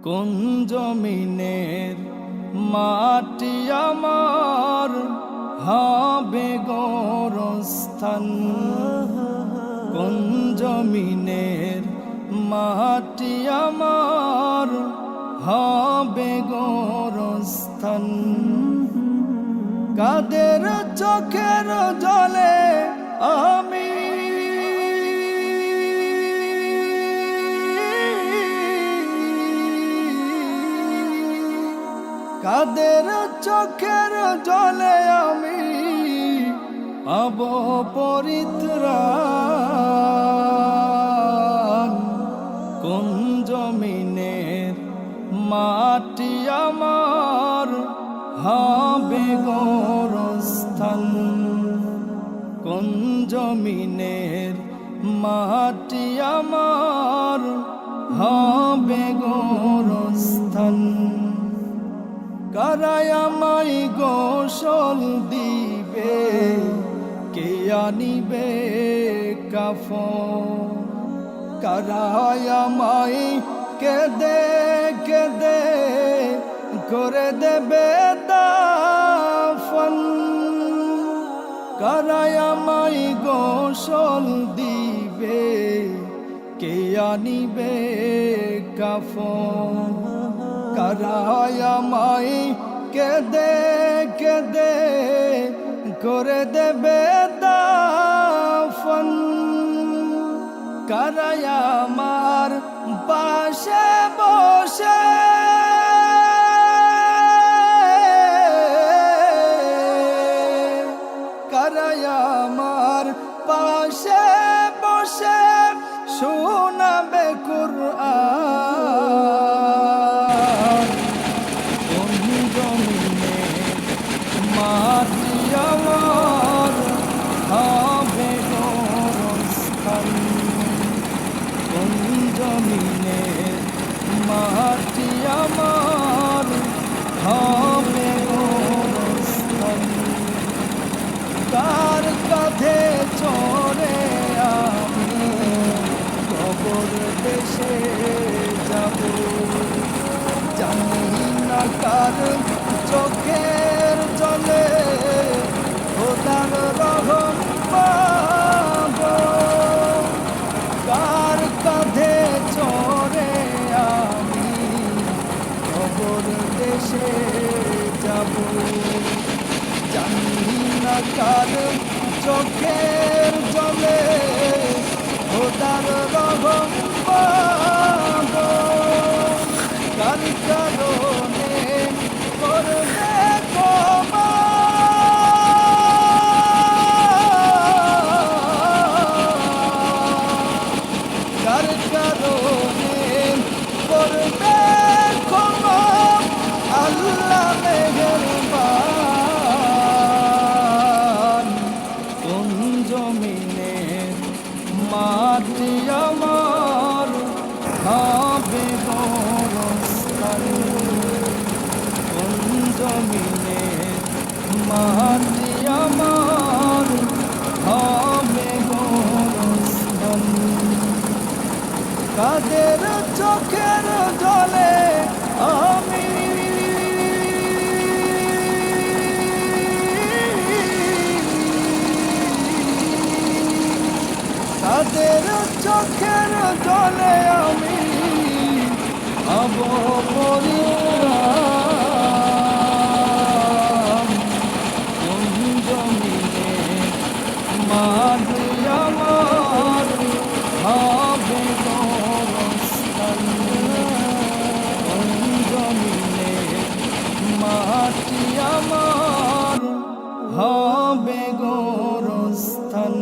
কোন জমিনের মাটি আমার হবে গোরস্থান। কোন জমিনের মাটি আমার হবে গোরস্থান। কাদের চোখের জলে আমি কাদের চোখের জলে আমি আব পরিত্রাণ। কোন জমিনের মাটি আমার হবে গোরস্থান। কোন জমিনের মাটি আমার হবে গোরস্থান। কারাই আমায় গোসল দিবে, কে আনিবে কাফন। কারাই আমায় কেঁদে কেঁদে করে দেবে দাফন। কারাই আমায় গোসল দিবে, কে আনিবে কাফন। কারাই আমায় কেঁদে কেঁদে করে দেবে দাফন। কারাই আমার পাশে বসে কারাই আমার পাশে বসে শোনাবে কুরআন। কোন জমিনের মাটি আমার হবে গোরস্থান। কোন জমিনের মাটি আমার হবে গোরস্থান। কার কাঁধে চড়ে আমি কবর দেশে যাব। জানি না কার চোখের জলে খোদার রহম পাব। কার কাঁধে চড়ে আমি কবর দেশে যাব। জানি না কার চোখের জলে খোদার রহম পাব। কার কারণে করবে ক্ষমা, কার কারণে করবে ক্ষমা আল্লাহ মেহেরবান। কোন জমিনের মাটি আমার হবে গোরস্থান। কোন জমিনের মাটি আমার হবে গোরস্থান। কাদের চোখের জলে আমি কাদের চোখের জলে আমি আব পরিত্রাণ। কোন জমিনের মাটি আমার হবে গোরস্থান। কোন জমিনের মাটি আমার হবে গোরস্থান।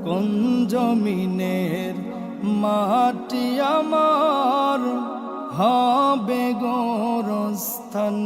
কোন জমিনের মাটি আমার হবে গোরস্থান।